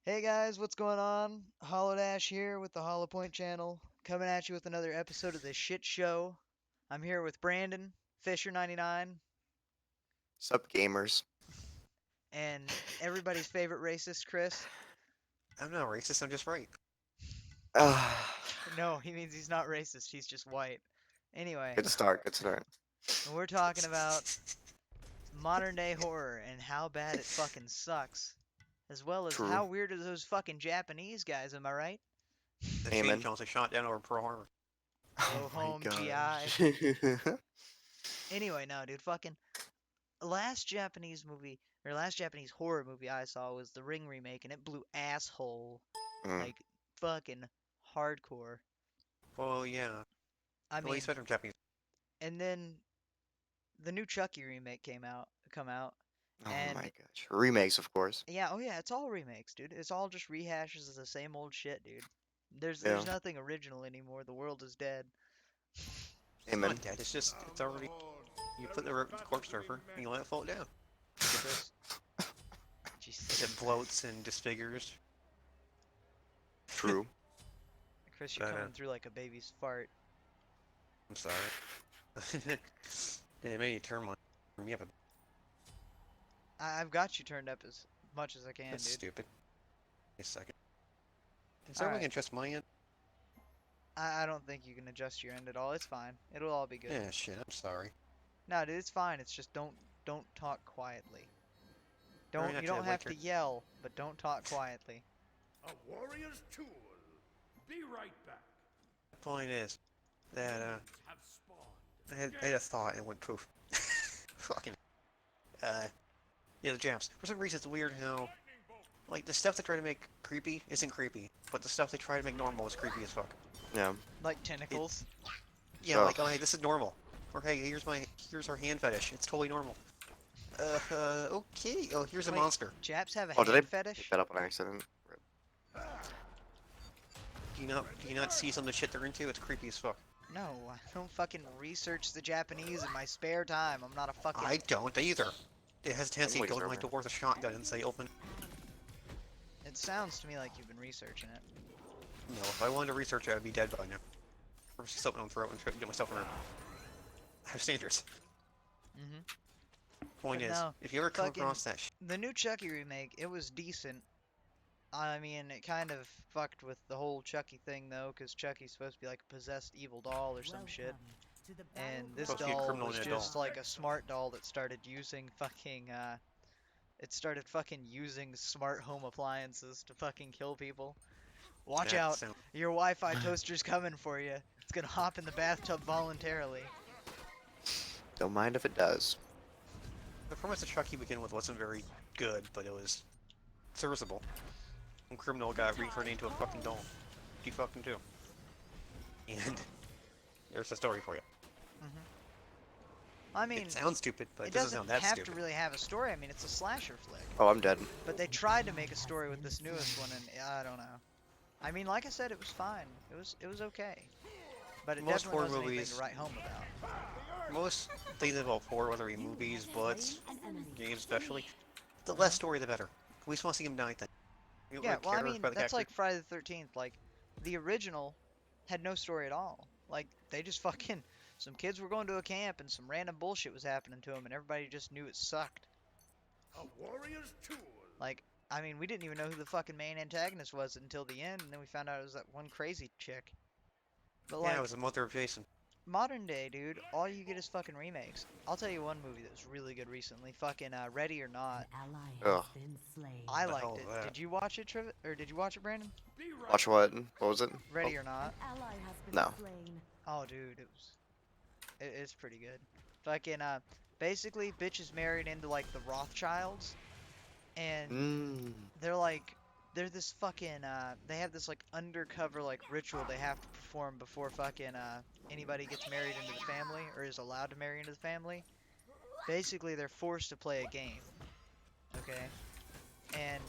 Hey guys, what's going on? Hollow Dash here with the Hollow Point channel, coming at you with another episode of the Shit Show. I'm here with Brandon, Fisher99, Sup, gamers? and everybody's favorite racist, Chris. I'm not racist, I'm just right. Ah, No, he means he's not racist, he's just white. Anyway, good start, good start. we're talking about modern day horror and how bad it fucking sucks, as well as True. how weird are those fucking Japanese guys, am I right? The Shane Amen. Jones shot down over Pearl Harbor. Oh Go my home, GI. gosh. Anyway, no, dude, fucking last Japanese movie or last Japanese horror movie I saw was the Ring remake, and it blew asshole Mm, like fucking hardcore. Well, yeah. I At least mean, better Japanese. and then the new Chucky remake come out, oh my and gosh. Remakes, of course. yeah, oh yeah, it's all remakes, dude. It's all just rehashes of the same old shit, dude. There's Yeah. nothing original anymore. The world is dead. It's Amen. not dead, it's already. You put the corpse surfer and you let it fall down. Chris, Jesus, It floats and disfigures. True. Chris, you're But, coming through like a baby's fart. I'm sorry. It made you turn one. You have a. I've got you turned up as much as I can, That's dude. stupid. Wait a second. Is All that really right. gonna adjust my end? I don't think you can adjust your end at all. It's fine. It'll all be good. Yeah, shit, I'm sorry. No, dude, it's fine. It's just don't talk quietly. Alright, You actually, don't I'd like have to to. yell, but don't talk quietly. A warrior's tool. Be right back. The point is that, Have spawned. I had a thought and it went poof. Fucking. Uh, yeah, the jams. For some reason, it's weird how. Like, the stuff they try to make creepy isn't creepy, but the stuff they try to make normal is creepy as fuck. Yeah. Like tentacles. Yeah, Oh. like, oh, hey, this is normal. Or, hey, here's our hand fetish. It's totally normal. Okay. Oh, here's a Wait, monster. Japs have a Oh, did I hand pick fetish? that up on accident? Do you not see some of the shit they're into? It's creepy as fuck. No, I don't fucking research the Japanese in my spare time. I'm not a fucking. I don't either. It has a tendency to Like go to my server. door with a shotgun and say open. It sounds to me like you've been researching it. No, if I wanted to research it, I'd be dead by now. Or just something on throat and try to get myself in a. I have standards. Mm-hmm. Point But is, no, if you ever come fucking across that the new Chucky remake, it was decent. I mean, it kind of fucked with the whole Chucky thing though, because Chucky's supposed to be like a possessed evil doll or some shit. And this Supposed to be a doll criminal was and a just doll. like a smart doll that started using fucking it started fucking using smart home appliances to fucking kill people. Watch That out, sound. your Wi-Fi toaster's coming for you. It's gonna hop in the bathtub voluntarily. Don't mind if it does. The premise of Chucky begin with wasn't very good, but it was serviceable. One criminal got reincarnated into a fucking doll. He fucking do. And there's the story for you. I mean, It sounds stupid, but it it doesn't doesn't sound that have stupid. to really have a story. I mean, it's a slasher flick. Oh, I'm dead. But they tried to make a story with this newest one, and I don't know. I mean, like I said, it was fine. It was okay. But it Most definitely horror wasn't anything movies- to write home about. Most things about horror, whether it be movies, books, games especially, the less story the better. We just want to see him die then. We don't Yeah, really well, I care mean, about the that's character. like Friday the 13th. Like, the original had no story at all. Like, they just fucking. Some kids were going to a camp, and some random bullshit was happening to them, and everybody just knew it sucked. A warrior's tool. Like, I mean, we didn't even know who the fucking main antagonist was until the end, and then we found out it was that one crazy chick. But, Yeah, it like, was the mother of Jason. modern day, dude, all you get is fucking remakes. I'll tell you one movie that was really good recently. Fucking Ready or Not. Ugh. I The liked hell it. is that? Did you watch it, or did you watch it, Brandon? Be right Watch what? What was it? Ready or Not. No. Oh, dude, it's pretty good. Fucking basically, bitch is married into like the Rothschilds, and Mmm. they're this fucking they have this like undercover like ritual they have to perform before fucking anybody gets married into the family or is allowed to marry into the family. Basically, they're forced to play a game. Okay, and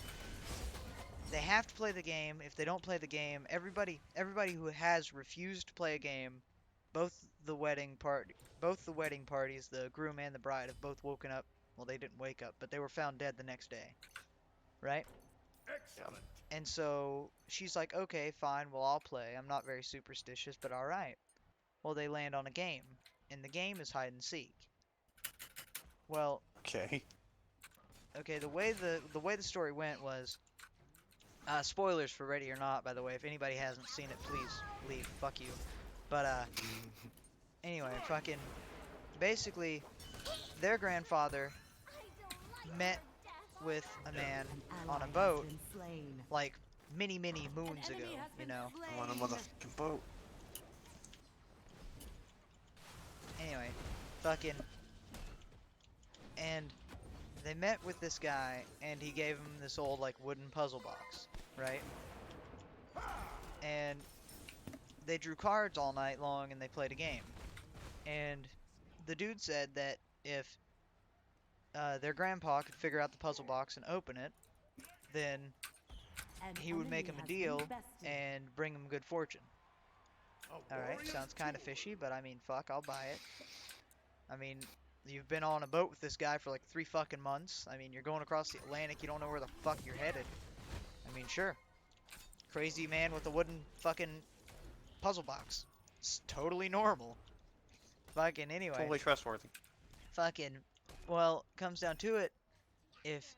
they have to play the game. If they don't play the game, everybody who has refused to play a game, both both the wedding parties, the groom and the bride, have both woken up. Well, they didn't wake up, but they were found dead the next day. Right? excellent. And so she's like, okay, fine, well, I'll play. I'm not very superstitious, but all right. Well, they land on a game, and the game is hide and seek. Well, Okay. okay, the way the story went was, spoilers for Ready or Not, by the way. If anybody hasn't seen it, please leave. Fuck you. But anyway, fucking basically, their grandfather met with a man An on a ally has boat been slain. like many, many moons ago, you know. I'm on a motherfucking boat. Anyway, fucking, and they met with this guy, and he gave him this old like wooden puzzle box, right? And they drew cards all night long, and they played a game. And the dude said that if their grandpa could figure out the puzzle box and open it, then An he would make him enemy a has been deal bested. and bring him good fortune. A Alright, warrior's sounds kind of tool. fishy, but I mean, fuck, I'll buy it. I mean, you've been on a boat with this guy for like 3 fucking months. I mean, you're going across the Atlantic, you don't know where the fuck you're headed. I mean, sure. Crazy man with a wooden fucking puzzle box. It's totally normal. Fucking anyway. Totally trustworthy. Fucking, well, comes down to it, if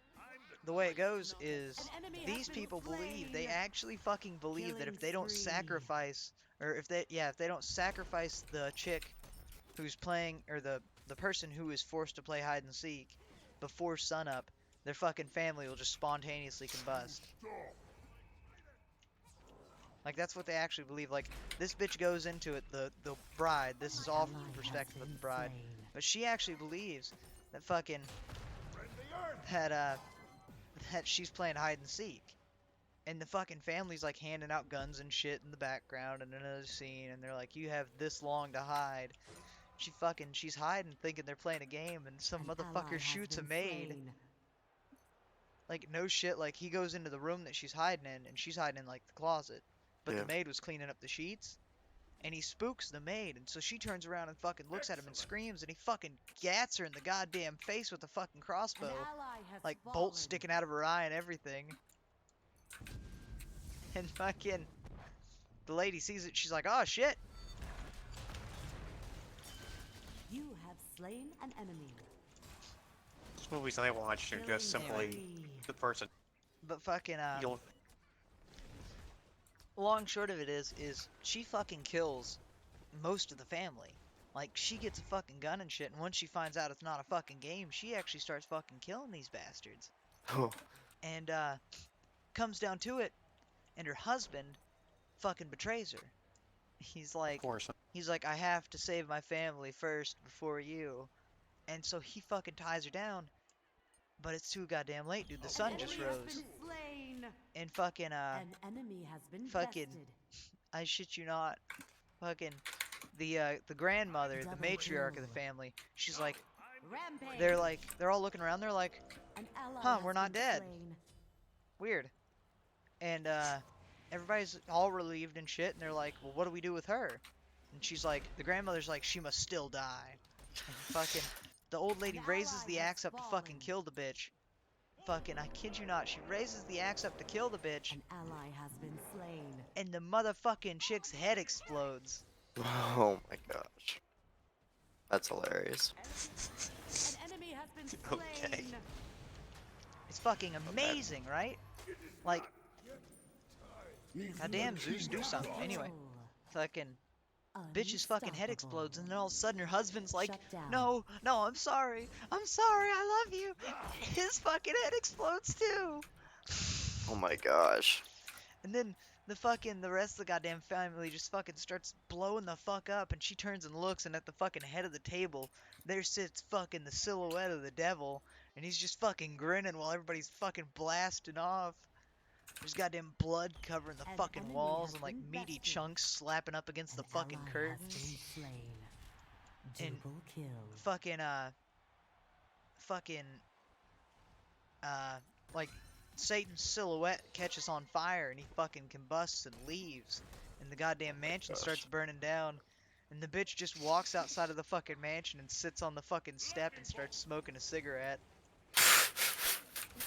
the way it goes is An enemy has these been people believe, they slain. actually fucking believe that if Killing they don't spree. sacrifice, or if they don't sacrifice the chick who's playing, or the person who is forced to play hide and seek before sunup, their fucking family will just spontaneously combust. Like, that's what they actually believe. Like, this bitch goes into it, the bride, this is all from Ally the has perspective of been the bride, slain. but she actually believes that fucking, Friendly earth. that she's playing hide and seek. And the fucking family's like handing out guns and shit in the background in another scene, and they're like, you have this long to hide. She's hiding thinking they're playing a game, and some An ally motherfucker has shoots a been maid. slain. Like, no shit, like, he goes into the room that she's hiding in, and she's hiding in, like, the closet. But Yeah. the maid was cleaning up the sheets, and he spooks the maid, and so she turns around and fucking looks at him and screams, and he fucking gats her in the goddamn face with a fucking An crossbow. ally has Like, fallen. bolts sticking out of her eye and everything. And fucking, the lady sees it, she's like, oh shit! You have slain an enemy. Those movies I watched are just Killing simply spree. the person. But fucking, You'll long short of it is she fucking kills most of the family. Like, she gets a fucking gun and shit, and once she finds out it's not a fucking game, she actually starts fucking killing these bastards. Oh, And, comes down to it, and her husband fucking betrays her. He's of like, course. I have to save my family first before you. And so he fucking ties her down, but it's too goddamn late, dude. The sun An just enemy has rose. been slain. And fucking, An enemy has been fucking- bested. I shit you not, fucking, the grandmother, the Double matriarch of kill. the family, she's like, Rampage. they're all looking around, they're like, An ally huh, has we're not been dead. slain. weird. And, everybody's all relieved and shit, and they're like, well, what do we do with her? And she's like, the grandmother's like, she must still die. And fucking, the old lady An raises ally the has axe up to fucking fallen. kill the bitch. Fucking, I kid you not, she raises the axe up to kill the bitch, An ally has been slain. and the motherfucking chick's head explodes. oh my gosh. That's hilarious. An enemy has been slain. Okay. It's fucking amazing, right? Like, goddamn, Zeus, do something. Anyway, fucking, bitch's fucking head explodes, and then all of a sudden her husband's like, Shut down. no, I'm sorry, I love you. His fucking head explodes too. Oh my gosh. And then the rest of the goddamn family just fucking starts blowing the fuck up, and she turns and looks, and at the fucking head of the table, there sits fucking the silhouette of the devil, and he's just fucking grinning while everybody's fucking blasting off. There's goddamn blood covering the An fucking enemy walls, has and like been meaty bested. chunks slapping up against the An fucking ally curtains. Has been slain. And Double kill. Fucking, like, Satan's silhouette catches on fire, and he fucking combusts and leaves, and the goddamn mansion gosh. starts burning down, and the bitch just walks outside of the fucking mansion and sits on the fucking step and starts smoking a cigarette.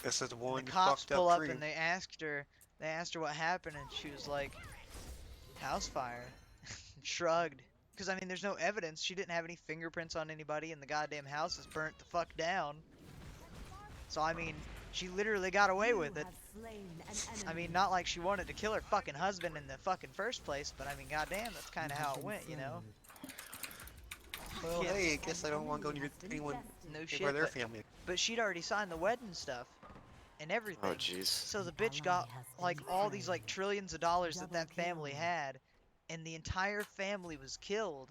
This is And one the cops fucked pull up up dream. and they asked her, They asked her what happened, and she was like, "House fire." Shrugged. Because, I mean, there's no evidence. She didn't have any fingerprints on anybody, and the goddamn house is burnt the fuck down. So, I mean, she literally got away You with it. have slain an I mean, enemy. not like she wanted to kill her fucking husband in the fucking first place, but I mean, goddamn, that's kind of You have how it been went, you know? slain. Well, Yeah. hey, I guess I An don't want to go enemy near has been anyone bested. No near shit, their but family. she'd already signed the wedding stuff and Oh everything. jeez. So the An bitch ally got has like been all these slain. like trillions of dollars that Double family kill. had, and the entire family was killed.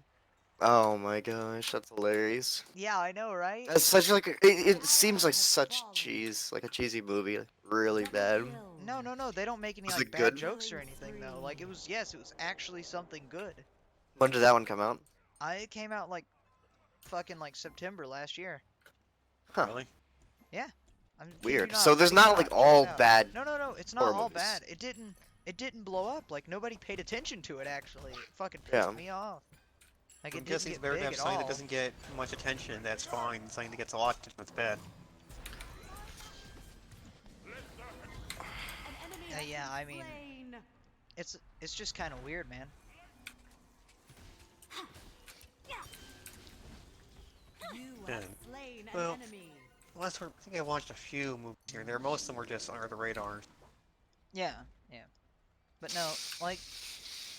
Oh my gosh, that's hilarious. Yeah, I know, right? That's such like it An seems ally like has such fallen. cheese, like a cheesy movie, like really Double bad. kill. No, no, no. They don't make any Was like it bad good? jokes or Killing anything though. Like spree. it was, yes, it was actually something good. When did that one come out? It came out like fucking like September last year. Huh. Really? Yeah, I'm kidding you Weird. not. So there's Kid you not like not. Check it all out. bad No, no, no. It's not horror all movies. bad. It didn't blow up. Like nobody paid attention to it. Actually, it fucking Yeah. pissed me off. Like I it guess didn't it's get better to big have at something that all. doesn't get much attention. That's fine. Something that gets a lot of attention. That's bad. An enemy has Yeah, been I mean, slain. it's just kind of weird, man. You Yeah. have slain Well, an enemy. Last one, I think I watched a few movies here and there. Most of them were just under the radar. Yeah, yeah. But no, like,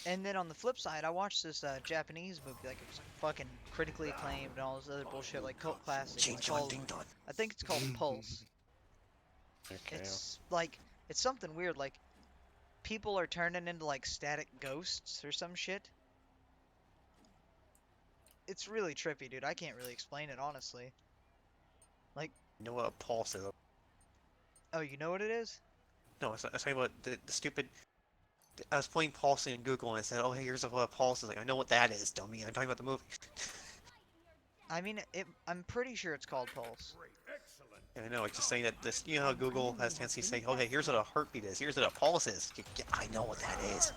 and then on the flip side, I watched this Japanese movie. Like it was like fucking critically acclaimed and all this other bullshit, like cult classic. It's called, I think it's called Pulse. Okay. It's like it's something weird. Like people are turning into like static ghosts or some shit. It's really trippy, dude. I can't really explain it honestly. You know what a pulse is? Oh, you know what it is? No, I was talking about the stupid. I was playing Pulse in Google and I said, "Oh, hey, here's what a pulse is." Like, I know what that is, dummy. I'm talking about the movie. I mean, I'm pretty sure it's called Pulse. And I know, it's just saying that this. You know how Google has tendency to say, "Okay, here's what a heartbeat is. Here's what a pulse is." Yeah, I know what that is.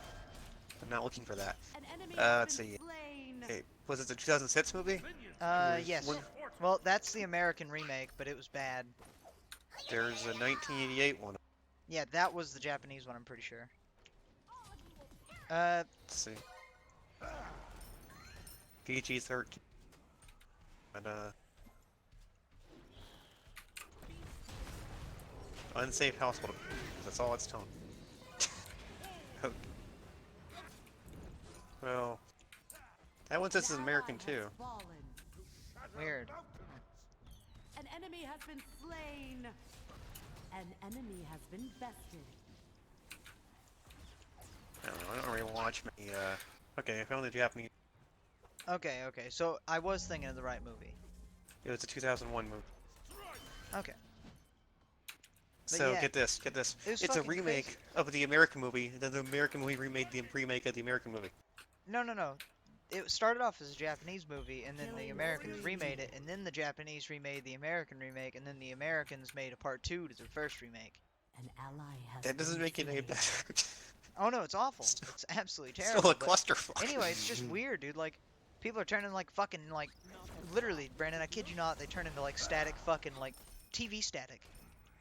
I'm not looking for that. An enemy Let's has been see. slain. Okay, was it the 2006 movie? Yes. One- Well, that's the American remake, but it was bad. There's a 1988 one. Yeah, that was the Japanese one, I'm pretty sure. Let's see. PG-13. But unsafe household. That's all it's telling. Okay. Well, that one says it's An American ally has too. fallen. Weird. An enemy has been slain. An enemy has been bested. I don't know. I don't really watch many. Okay, I found the Japanese. Okay, okay. So I was thinking of the right movie. It was a 2001 movie. Okay. But So yeah, get this, get this. it was It's a fucking remake crazy. of the American movie. Then the American movie remade the remake of the American movie. No, no, no. It started off as a Japanese movie, and then the Killing Americans spree. remade it, and then the Japanese remade the American remake, and then the Americans made a part 2 to the first remake. An ally has That doesn't been make it any slain. better. Oh no, it's awful. Still- It's absolutely Still terrible. a but clusterfuck. anyway, it's just weird, dude. Like, people are turning like fucking like, literally, Brandon. I kid you not, they turn into like static fucking like TV static,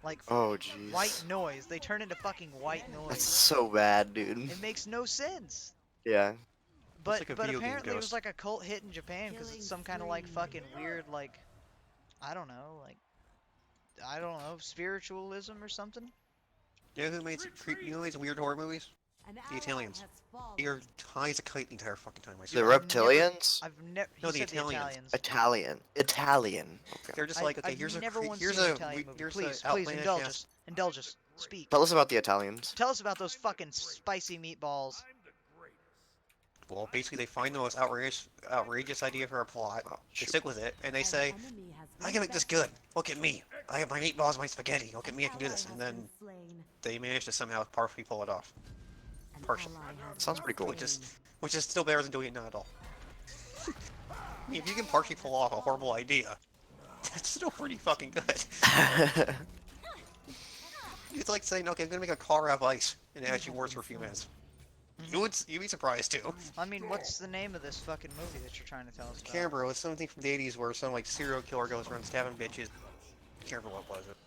like Oh jeez. white noise. They turn into fucking white That's noise. so bad, dude. It makes no sense. Yeah. But like a but video game apparently it was ghost. like a cult hit in Japan because Killing it's some kind of like spree. fucking weird like, I don't know, spiritualism or something. You know who made you know who makes weird horror movies? An The ally Italians. has fallen. You're high as a kite the entire fucking time. I The swear. reptilians? I've never. No, He the said Italians. Italian. Italian. Okay. They're just like, okay, I've here's a never once here's seen an a Italian movie. here's Please, a please outlandish indulge ass- us. Indulge us. Speak. Tell us about the Italians. Tell us about those fucking spicy meatballs. Well, basically they find the most outrageous idea for a plot. Oh, They shoot. stick with it, and they An say, enemy has "I been can make this bested. good. Look at me. I have my meatballs, my spaghetti. Look at me. I An can do this." ally And has then been slain. they manage to somehow partially pull it off, An partial. ally has Sounds been pretty cool. slain. which is still better than doing it not at all. I mean, if you can partially pull off a horrible idea, that's still pretty fucking good. It's like saying, "Okay, I'm gonna make a car out of ice," and it actually works for a few minutes. You'd be surprised too. I mean, what's the name of this fucking movie that you're trying to tell us about? Can't remember. It was something from the 80s where some like serial killer goes around stabbing bitches. Can't remember what was it.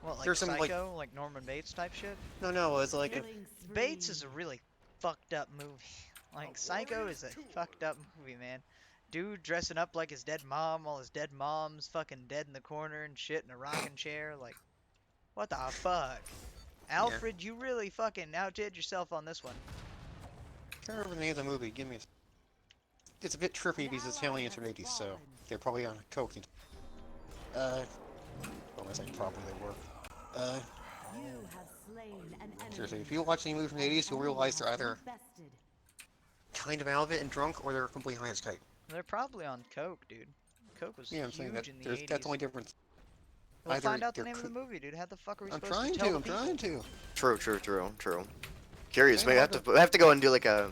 What, like There's some like Psycho, like Norman Bates type shit? no, it's like Killing Bates is a spree. really fucked up movie. Like Psycho is a fucked up movie, man. Dude dressing up like his dead mom while his dead mom's fucking dead in the corner and shit in a rocking chair. Like, what the fuck? yeah. Alfred, you really fucking outdid yourself on this one. Can't remember the name of the movie. Give me. It's a bit trippy because it's Italians from the 80s, so they're probably on coke. Well, I think probably they were. You have slain an enemy. Seriously, if you watch any movie from the 80s, you'll realize they're either Bested. kind of out of it and drunk, or they're completely high as kite. They're probably on coke, dude. Coke was Yeah, I'm saying that. huge in the That's 80s. the only difference. We'll Either find out the they're name of the movie, dude. How the fuck are we I'm supposed trying to tell to. the I'm people? trying to. True. Curious. Yeah, Maybe I have to go and do like a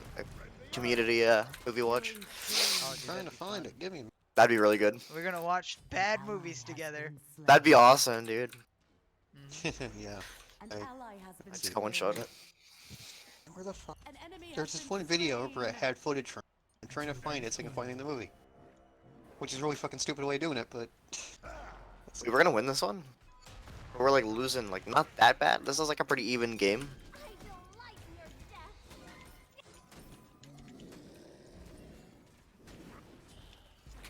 community movie watch. Killing Oh, spree. dude, Trying that'd to be find fun. it. Give me. That'd be really good. We're gonna watch bad Ally movies has together. been slain. That'd be awesome, dude. Mhm. Yeah. An Hey. ally has been Let's go one shot slain. it. Where the fuck? An enemy There's has this been one video where it slain. had footage from. I'm trying to find it so I can find it in the movie. Which is a really fucking stupid way of doing it, but Wait, we're gonna win this one. We're like losing, like not that bad. This is like a pretty even game.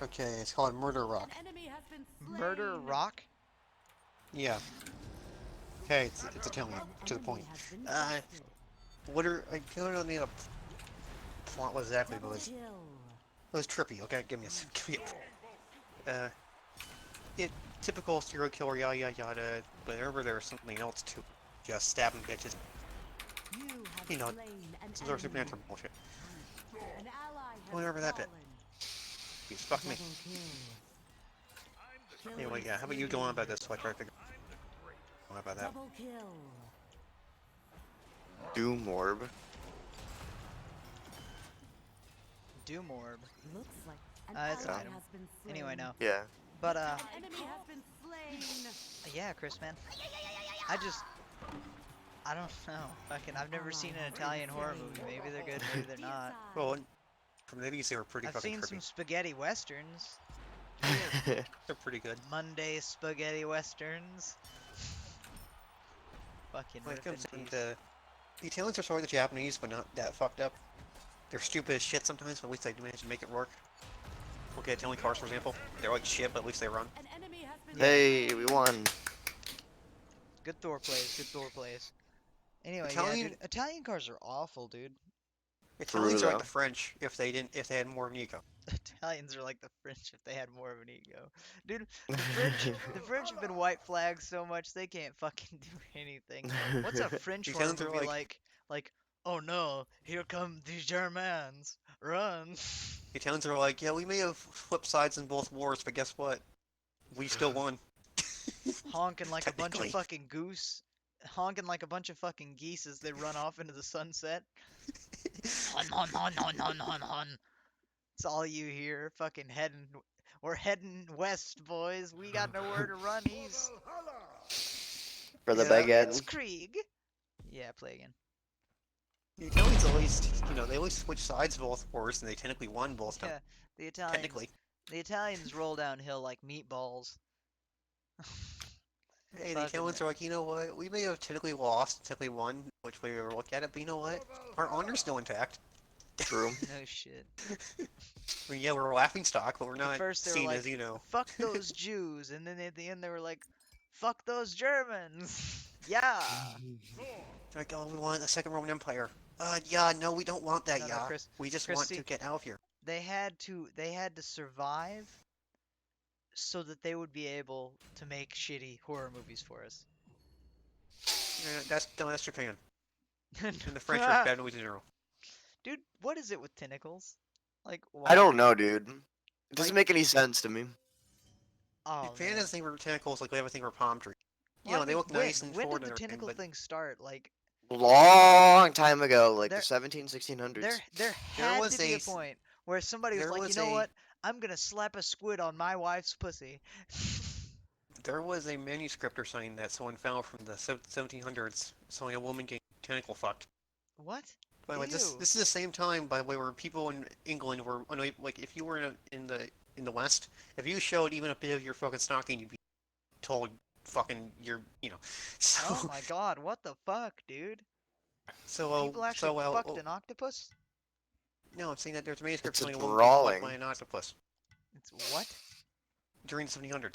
okay, it's called Murder Rock. An enemy has been slain. Murder Rock? Yeah. Okay, it's Italian, An to the enemy point. has been Uh, bested. What are I don't know the plot was exactly, but Double it kill. was trippy. Okay, give me it typical serial killer yada yada yada. But remember there was something else too. Just stabbing bitches. You have You know, slain an some sort of enemy. supernatural bullshit. An ally has Whatever that bit. fallen. Please fuck me. Double kill. Anyway, yeah. How about you go on about this? So I try to figure out about that. Double kill. Doom Orb. Doom Orb. Looks like an It's an ally item. has been slain. Anyway, no. Yeah. But, An enemy has been slain. yeah, Chris, man. I don't know. Fucking, I've never seen an Italian horror movie. Maybe they're good, maybe they're not. Well, from the 80s they were pretty I've fucking seen trippy. some spaghetti westerns. They're pretty good. Monday spaghetti westerns. Fucking When it rip in comes peace. to the Italians are sort of the Japanese, but not that fucked up. They're stupid as shit sometimes, but at least they manage to make it work. Look at Italian cars, for example. They're like shit, but at least they run. An enemy has been Hey, slain. we won. Good Thor plays, good Thor plays. Anyway, Italian- yeah, dude. Italian cars are awful, dude. Italians are like though. the French if they had more of an ego. Italians are like the French if they had more of an ego. Dude, the French have been white flagged so much they can't fucking do anything. What's a French horror Italians are movie like- like, oh no, here come the Germans, run. The Italians are like, yeah, we may have flipped sides in both wars, but guess what? We still won. Honking like a bunch of Technically. fucking goose. Honking like a bunch of fucking geese as they run off into the sunset. Hun, hun, hun, hun, hun, hun, hun. It's all you hear. Fucking heading. We're heading west, boys. We got nowhere to run east. For the Yeah. It's baguette. Krieg. Yeah, play again. The Italians at least, they always switch sides both wars, and they technically won both times. Yeah, the Italians. Technically. The Italians roll downhill like meatballs. Hey, the Fucking Italians are like, you know what? We may have technically lost, technically won, which way we ever look at it, but you know what? Our honor's still intact. True. No shit. I mean, yeah, we're a laughing stock, but we're At not first they were seen like, as, you know. fuck those Jews, and then at the end they were like, fuck those Germans. Yeah. Like, oh, we want a second Roman Empire. Yeah, no, we don't want that, No, no, yeah. Chris- We just Chris, want see- to get out of here. They had to survive so that they would be able to make shitty horror movies for us. Yeah, that's Japan. And the French are bad movies in general. Dude, what is it with tentacles? Like, why? I don't know, dude. It doesn't Like- make any sense to me. Oh, Japan man. has a thing for tentacles like they have a thing for palm trees. You Well, know, I they mean, look nice when? and When forward did and the everything, tentacle but thing start? Like, Long time ago, like There- the 1600s. there had was to be a a s- point where somebody was there like, you was know a- what? I'm gonna slap a squid on my wife's pussy. there was a manuscript or something that someone found from the 1700s showing a woman getting tentacle fucked. What? By the way, this Ew. is the same time, by the way, where people in England were like, if you were in the West, if you showed even a bit of your fucking stocking, you'd be told fucking you're So Oh my god, what the fuck, dude? so People actually so fucked an octopus? no, I'm saying that there's a manuscript It's a showing a woman being fucked by drawing. an octopus It's what? during the 1700s.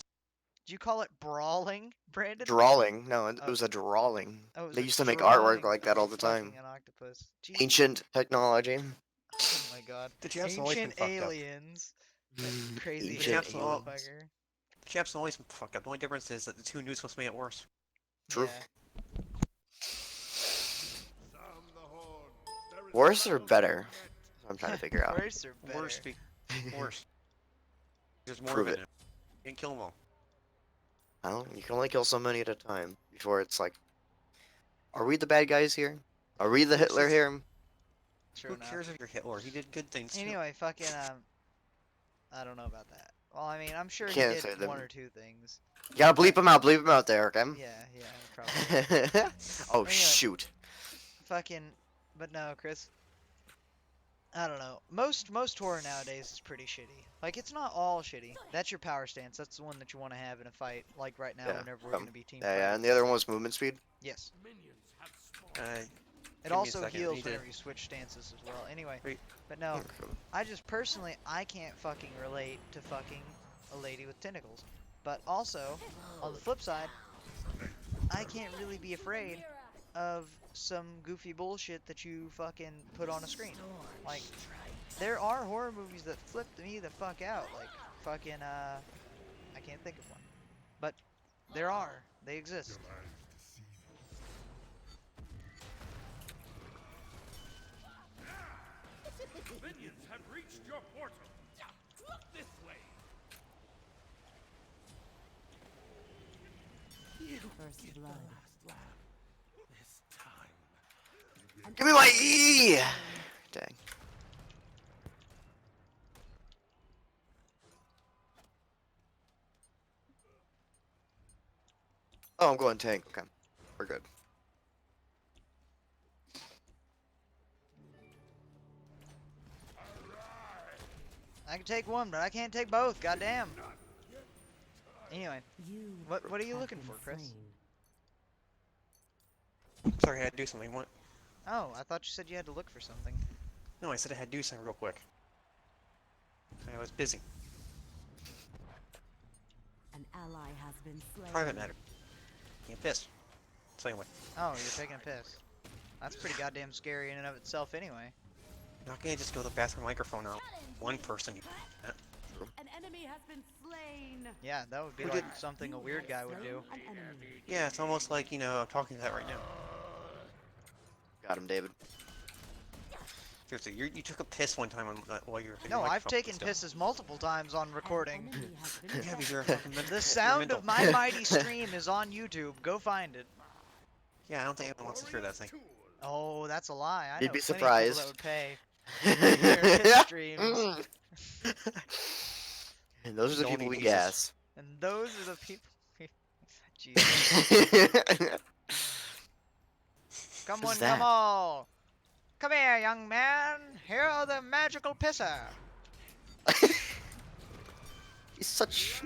Did you call it brawling, Brandon? Drawing. No, it Oh, was a drawing. oh, it was They a used to make artwork drawing like of that a all the time. fucking an octopus. Jesus. Ancient technology. Oh my god. The Japs have always been Ancient fucked up. aliens. That crazy The Ancient haired Japs have all aliens. motherfucker. the Japs have always been fucked up. The only difference is that the two news supposed to make it worse. True. Yeah. Sound the horn. There is Worse or battle better? yet. I'm trying to figure out. Worse or better? Worse. Worse. There's more Prove of it. it. You can kill them all. I don't. You can only kill so many at a time before it's like, are we the bad guys here? Are we the It's Hitler just- here? True Who enough. cares if you're Hitler? He did good things too. Anyway, fucking I don't know about that. Well, I mean, I'm sure he Can't did say them. one or two things. You gotta bleep him out. Bleep him out there, okay? Yeah, probably. Oh Anyway. shoot. Fucking, but no, Chris. I don't know. Most horror nowadays is pretty shitty. Like, it's not all shitty. That's your power stance. That's the one that you want to have in a fight. Like right now, Yeah, whenever we're gonna be team Yeah, yeah. fighting. And the other one was movement speed. Yes. Minions have spawned. Uh, It Give me a also second, I heals need to- whenever you switch stances as well. Anyway, Wait. but no, I just personally, I can't fucking relate to fucking a lady with tentacles. But also, on the flip side, I can't really be afraid of some goofy bullshit that you fucking put on a screen. Like, there are horror movies that flipped me the fuck out. Like, fucking, I can't think of one. But there are. They exist. Minions have reached your portal. Look this way. First blood. This time. Give me my E. Dang. Oh, I'm going tank. Okay, we're good. I can take one, but I can't take both. Goddamn. Anyway, You what are you have looking been for, Chris? slain. Sorry, I had to do something. What? Oh, I thought you said you had to look for something. No, I said I had to do something real quick. I was busy. An ally has been slain. Private matter. Can't piss. So anyway, Oh, you're taking a piss. That's pretty goddamn scary in and of itself anyway. not gonna just go to the bathroom microphone out. One person. An enemy has been slain. Yeah, that would be Who like did- something a weird guy would do. An enemy. Yeah, it's almost like I'm talking to that right now. Got him, David. Seriously, you took a piss one time while you were. in No, your I've microphone taken still. pisses multiple times on recording. An enemy has been Yeah, slain. because you're a fucking mental. The you're sound mental. of my mighty stream is on YouTube. Go find it. Yeah, I don't think anyone wants to hear that thing. Oh, that's a lie. I You'd know be plenty of people surprised. that would pay to hear his streams. And those are the Don't people need we Jesus. gas. And those are the people. Jesus. Come Who's on, that? come on. Come here, young man. Here are the magical pisser. He's such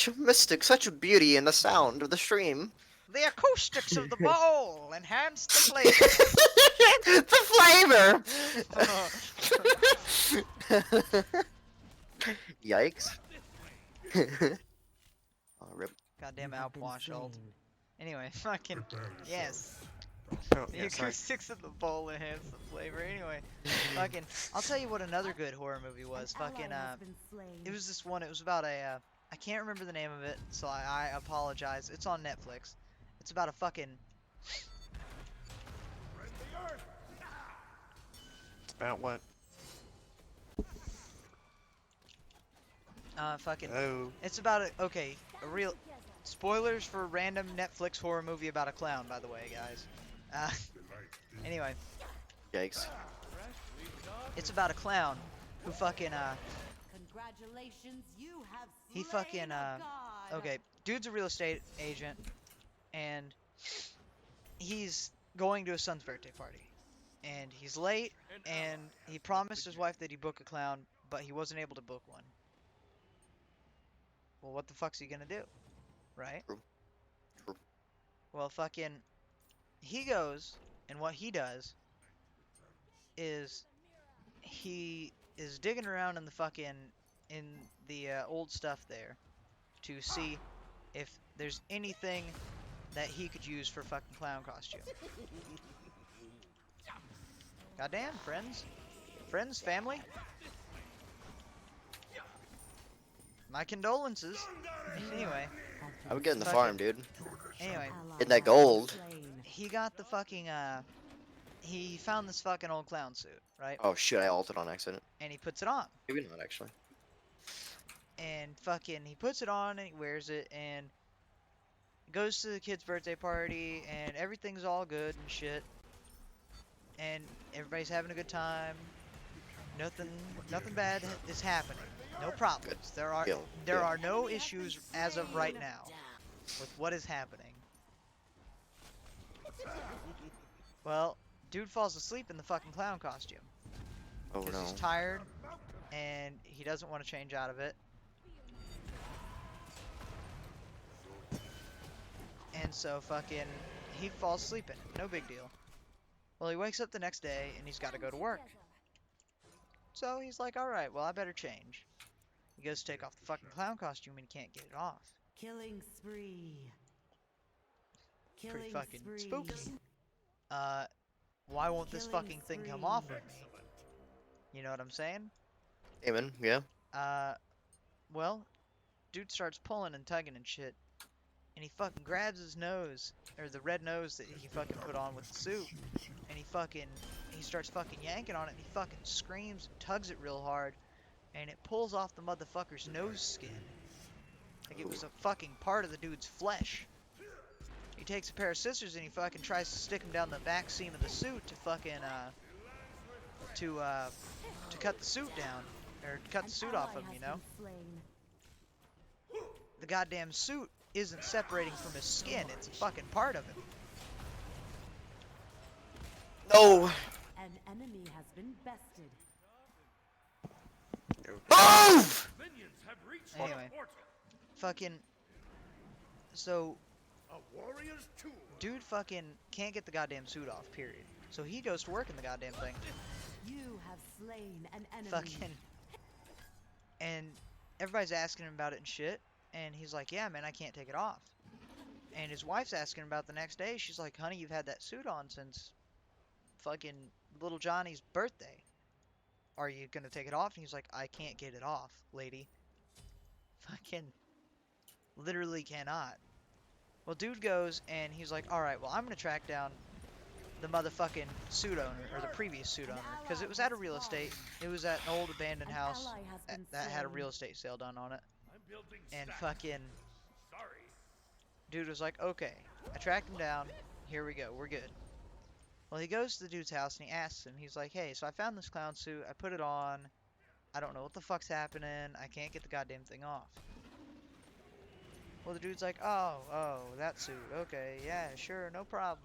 a mystic, such a beauty in the sound of the stream. The acoustics of the bowl enhance the flavor. The flavor. Yikes. Oh, rip. Goddamn You have been outwash ult. slain. Anyway, fucking yes. Oh, The yeah, sorry. acoustics of the bowl enhance the flavor. Anyway, fucking. I'll tell you what another good horror movie was. An ally Fucking has been slain. it was this one. It was about a I can't remember the name of it, so I apologize. It's on Netflix. It's about a fucking It's about what? fucking. Oh. It's about a real. Spoilers for a random Netflix horror movie about a clown, by the way, guys. Anyway, Yikes. it's about a clown who fucking Congratulations, you have he slain fucking a god. okay, dude's a real estate agent, and he's going to his son's birthday party, and he's late, and he promised his wife that he'd book a clown, but he wasn't able to book one. Well, what the fuck's he gonna do, right? True. Well, fucking, he goes, and what he does is he is digging around in the fucking in the old stuff there to see if there's anything that he could use for fucking clown costume. Goddamn, friends. Friends, family. My condolences. Anyway, I would get in the Fucking- farm, dude. anyway, Getting that gold. he got the fucking, he found this fucking old clown suit, right? Oh shit, I ulted on accident. And he puts it on. Maybe not actually. And fucking, he puts it on and he wears it and goes to the kid's birthday party and everything's all good and shit. And everybody's having a good time. Nothing bad is happening. No problems. There Good. are no issues as of right now with what is happening. Well, dude falls asleep in the fucking clown costume Oh because no. he's tired and he doesn't want to change out of it. And so fucking he falls asleep in it. No big deal. Well, he wakes up the next day and he's got to go to work. So he's like, all right, well, I better change. He goes to take off the fucking clown costume and he can't get it off. Killing spree. Pretty Killing fucking spree. spooky. Why won't this Killing fucking thing come spree. off of me? You know what I'm saying? Amen, yeah. Well, dude starts pulling and tugging and shit. And he fucking grabs his nose, or the red nose that he fucking put on with the suit. And he starts fucking yanking on it and he fucking screams and tugs it real hard. And it pulls off the motherfucker's nose skin. Like it was a fucking part of the dude's flesh. He takes a pair of scissors and he fucking tries to stick them down the back seam of the suit to fucking, to cut the suit down. Or cut the suit off him, you know? The goddamn suit isn't separating from his skin, it's a fucking part of him. No! An enemy has been bested. Move! Minions have reached Anyway. the portal. Fucking, so, A warrior's tool. dude fucking can't get the goddamn suit off, period. So he goes to work in the goddamn thing. You have slain an enemy. Fucking, and everybody's asking him about it and shit. And he's like, yeah, man, I can't take it off. And his wife's asking him about the next day. She's like, honey, you've had that suit on since fucking little Johnny's birthday. Are you gonna take it off? And he's like, I can't get it off, lady. Fucking literally cannot. Well, dude goes and he's like, alright, well, I'm gonna track down the motherfucking suit owner, or the previous suit owner. Because it was at a real estate. It was at an old abandoned house that had a real estate sale done on it. I'm building And stacks. fucking Sorry. dude was like, okay. I tracked him down. Here we go. We're good. Well, he goes to the dude's house and he asks him. He's like, hey, so I found this clown suit. I put it on. I don't know what the fuck's happening. I can't get the goddamn thing off. Well, the dude's like, oh, that suit. Okay, yeah, sure, no problem.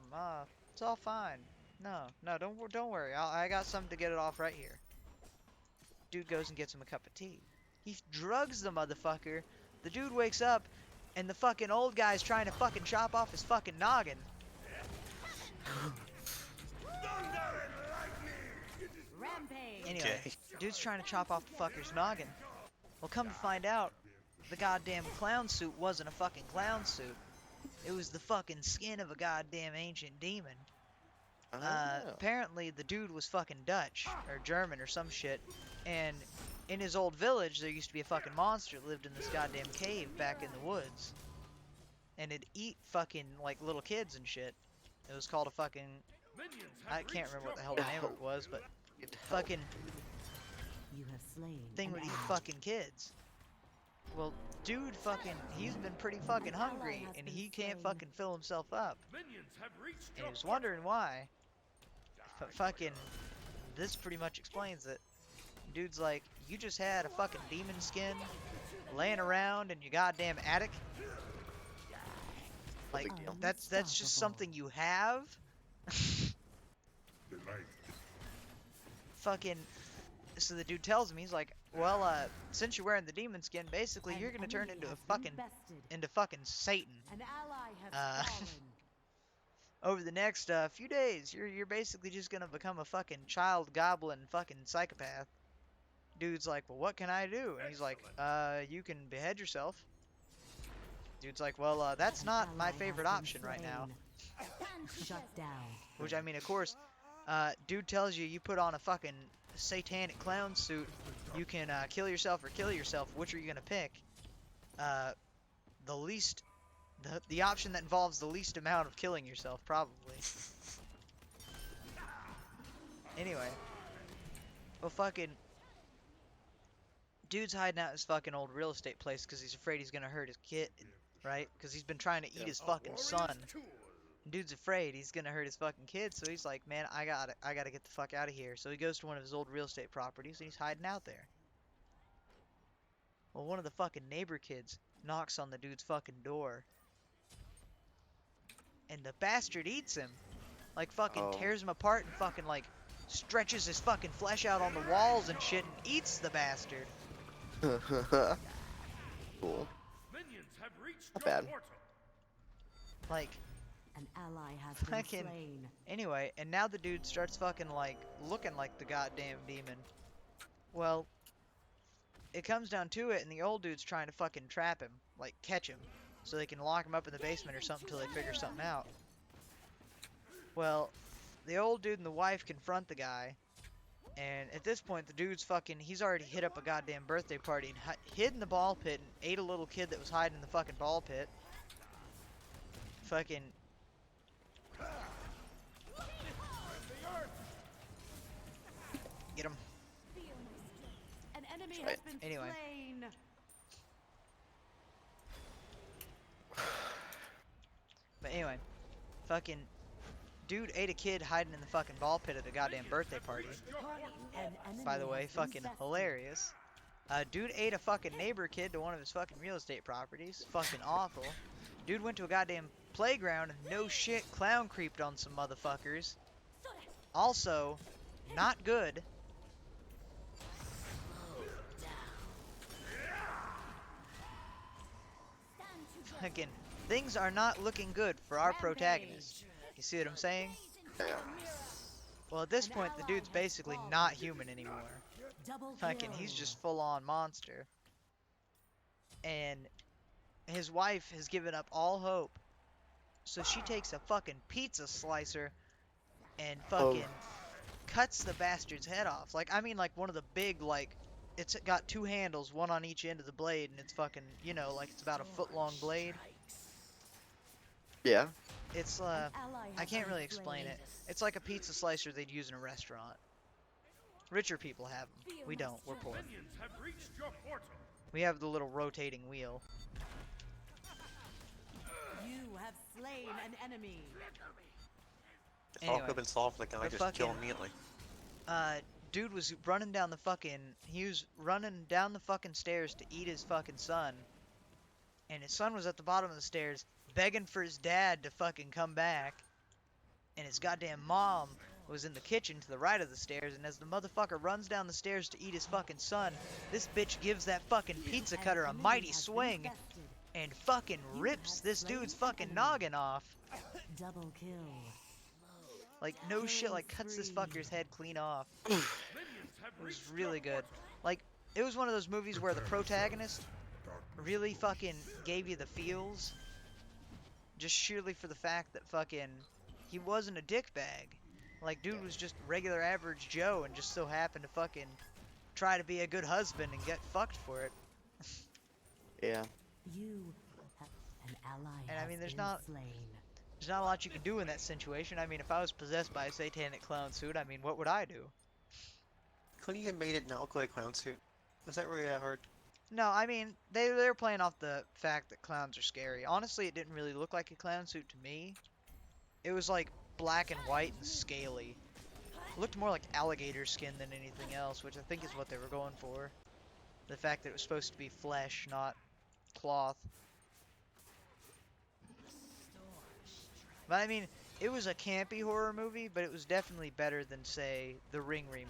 It's all fine. No, don't worry. I got something to get it off right here. Dude goes and gets him a cup of tea. He drugs the motherfucker. The dude wakes up, and the fucking old guy's trying to fucking chop off his fucking noggin. Rampage. Anyway, Okay. dude's trying to chop off the fucker's noggin. Well, come to find out, the goddamn clown suit wasn't a fucking clown suit. It was the fucking skin of a goddamn ancient demon. Apparently, the dude was fucking Dutch, or German, or some shit. And in his old village, there used to be a fucking monster that lived in this goddamn cave back in the woods. And it'd eat fucking, like, little kids and shit. It was called a fucking... Minions have I can't reached remember what the your hell the name of it was, but fucking You have slain. thing would an eat ally. fucking kids. Well, dude fucking, he's been pretty fucking hungry, and he can't fucking fill himself up. Minions have reached And your he was wondering why. But fucking, this pretty much explains it. Dude's like, you just had a fucking demon skin laying around in your goddamn attic? Like, big deal. that's just something you have? Fucking, so the dude tells him, he's like, well, since you're wearing the demon skin, basically An you're gonna turn enemy into a has been fucking, bested. into fucking Satan. An ally has Uh, fallen. over the next few days, you're basically just gonna become a fucking child goblin fucking psychopath. Dude's like, well, what can I do? And he's like, you can behead yourself. Dude's like, well, that's An not my ally favorite has been option right now. slain. Shut down. Which, I mean, of course, dude tells you put on a fucking satanic clown suit, you can kill yourself or kill yourself. Which are you gonna pick? The least, the option that involves the least amount of killing yourself, probably. Anyway, well, fucking dude's hiding out in his fucking old real estate place because he's afraid he's gonna hurt his kid, right? Because he's been trying to eat his fucking son. Dude's afraid he's gonna hurt his fucking kid, so he's like, man, I gotta get the fuck out of here. So he goes to one of his old real estate properties and he's hiding out there. Well, one of the fucking neighbor kids knocks on the dude's fucking door. And the bastard eats him. Like, fucking Oh. tears him apart and fucking, like, stretches his fucking flesh out on the walls and shit and eats the bastard. Cool. Minions have reached Not your bad. portal. Like, An ally has been Fucking- slain. anyway, and now the dude starts fucking, like, looking like the goddamn demon. Well, it comes down to it, and the old dude's trying to fucking trap him. Like, catch him. So they can lock him up in the basement or something until they figure something out. Well, the old dude and the wife confront the guy. And at this point, the dude's fucking, he's already hit up a goddamn birthday party and hid in the ball pit and ate a little kid that was hiding in the fucking ball pit. Fucking. Get him. An enemy Right. has been Anyway. slain. But anyway, fucking dude ate a kid hiding in the fucking ball pit at a goddamn birthday party. An enemy By the way, has been fucking bested. hilarious. Dude ate a fucking neighbor kid to one of his fucking real estate properties. Fucking awful. Dude went to a goddamn playground and no shit clown creeped on some motherfuckers. Also, not good. Fucking things are not looking good for our protagonist. You see what I'm saying? Yeah. Well, at this point, the dude's basically not human anymore. Double Fucking, he's kill. just full-on monster. And his wife has given up all hope. So she takes a fucking pizza slicer and fucking cuts the bastard's head off. Like, I mean, like one of the big, like, it's got two handles, one on each end of the blade, and it's fucking, you know, like it's about a foot-long blade. Yeah. It's, An ally I has can't been really explain slain. it. It's like a pizza slicer they'd use in a restaurant. Richer people have them. We don't. We're poor. Minions have reached your portal. We have the little rotating wheel. You have slain an enemy. If all Anyway, could have been solved, the guy but just kill fucking- immediately. Dude was running down the fucking, he was running down the fucking stairs to eat his fucking son. And his son was at the bottom of the stairs begging for his dad to fucking come back. And his goddamn mom was in the kitchen to the right of the stairs. And as the motherfucker runs down the stairs to eat his fucking son, this bitch gives that fucking pizza An cutter a enemy mighty has been swing bested. and fucking rips this dude's fucking noggin off. Double kill. Like, no shit, like cuts this fucker's head clean off. Minions have It was reached really your good. Like, it was one of those movies where the protagonist really fucking gave you the feels. Just sheerly for the fact that fucking he wasn't a dickbag. Like, dude was just regular average Joe and just so happened to fucking try to be a good husband and get fucked for it. Yeah. You have an ally And I has mean, there's been not- slain. There's not a lot you can do in that situation. I mean, if I was possessed by a satanic clown suit, I mean, what would I do? Couldn't you have made it not look like a clown suit? Was that really that hard? No, I mean, they're playing off the fact that clowns are scary. Honestly, it didn't really look like a clown suit to me. It was like black and white and scaly. It looked more like alligator skin than anything else, which I think is what they were going for. The fact that it was supposed to be flesh, not cloth. But I mean, it was a campy horror movie, but it was definitely better than, say, The Ring remake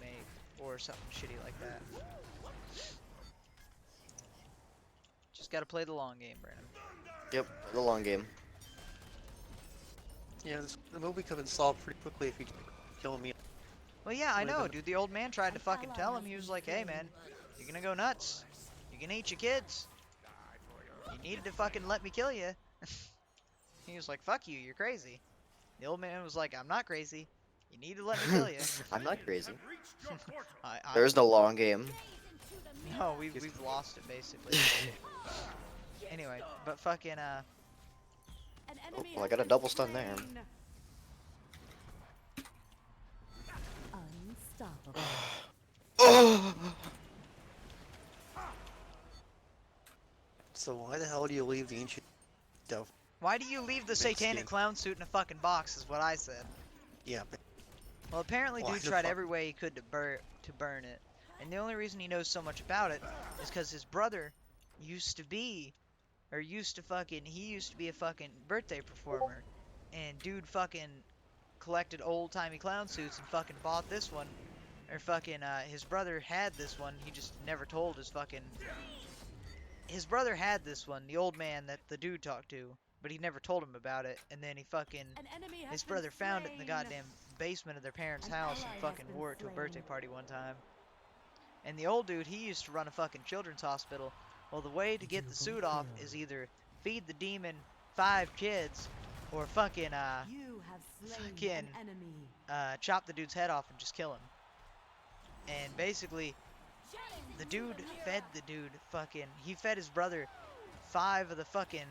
or something shitty like that. Just gotta play the long game, Brandon. Yep. The long game. Yeah, the movie could have been solved pretty quickly if you kill me. Well, yeah, I Would've know, been- dude. The old man tried to An fucking ally tell has him. He was been like, "Hey, man, slain. you're gonna go nuts. You're gonna eat your kids. You needed to fucking let me kill you." He was like, "Fuck you. You're crazy." The old man was like, "I'm not crazy. You need to let me kill you." I'm not crazy. Have reached your portal. There is no long game. No, we've lost it basically. Anyway, but fucking An enemy Well, I has got a been double stun there. slain. Unstoppable. Oh! So why the hell do you leave the ancient dove? why do you leave the Big satanic skin. clown suit in a fucking box? Is what I said. Yeah, Well, apparently, Why dude the tried fuck? every way he could to burn it, and the only reason he knows so much about it is because his brother used to be, or used to fucking, he used to be a fucking birthday performer, and dude fucking collected old timey clown suits and fucking bought this one, or fucking his brother had this one. He just never told his fucking. His brother had this one, the old man that the dude talked to, but he never told him about it, and then he fucking. An enemy has His been brother found it in the slain. goddamn basement of their parents' An house ally and has fucking been wore it to a birthday slain. party one time. And the old dude, he used to run a fucking children's hospital. Well, the way to get the suit off is either feed the demon 5 kids, or fucking You have slain fucking an enemy. chop the dude's head off and just kill him. And basically, the dude fed the dude fucking. He fed his brother 5 of the fucking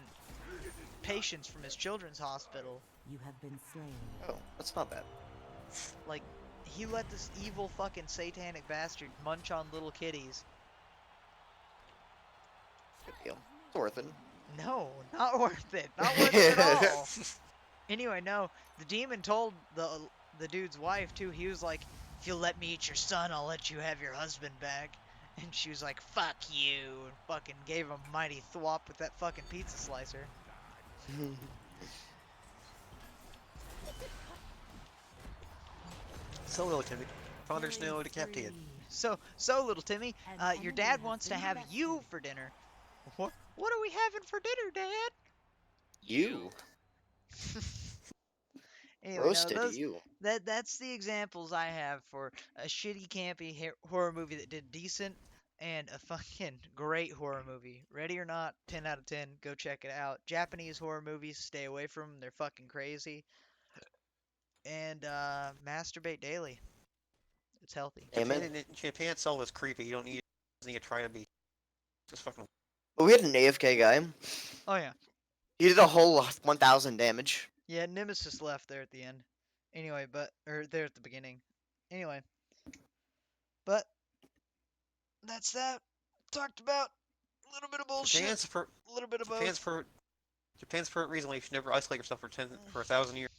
patients from his children's hospital. You have been slain. Oh, that's not bad. Like, he let this evil fucking satanic bastard munch on little kitties. Good deal. It's worth it. No, not worth it. Not worth it at all. Anyway, no, the demon told the dude's wife too. He was like, "If you'll let me eat your son, I'll let you have your husband back." And she was like, "Fuck you," and fucking gave him a mighty thwop with that fucking pizza slicer. so little Timmy. Founders Killing now decapitated. spree. So little Timmy, An your enemy dad has wants to been have you arrested. for dinner. What are we having for dinner, Dad? You. Anyway, no, Roasted you. that's the examples I have for a shitty, campy horror movie that did decent, and a fucking great horror movie. Ready or not, 10 out of 10. Go check it out. Japanese horror movies, stay away from them. They're fucking crazy. And masturbate daily. It's healthy. Amen. Japan itself is creepy. You don't need to try to be just fucking. But we had an AFK guy. Oh yeah, He did a whole 1,000 damage. yeah. Nemesis left there at the end. Anyway, or there at the beginning. Anyway, but that's that. Talked about a little bit of bullshit, Japan's for a little bit of Japan's both. for Japan's for a reason. Why you should never isolate yourself for 1,000 years.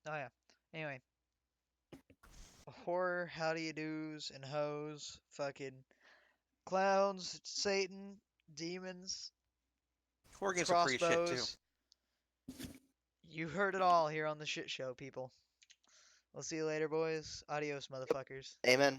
Oh yeah. Anyway, horror, how do you do's and hoes, fucking clowns, Satan, demons, Horror games are pretty shit too. crossbows. You heard it all here on the shit show, people. We'll see you later, boys. Adios, motherfuckers. Amen.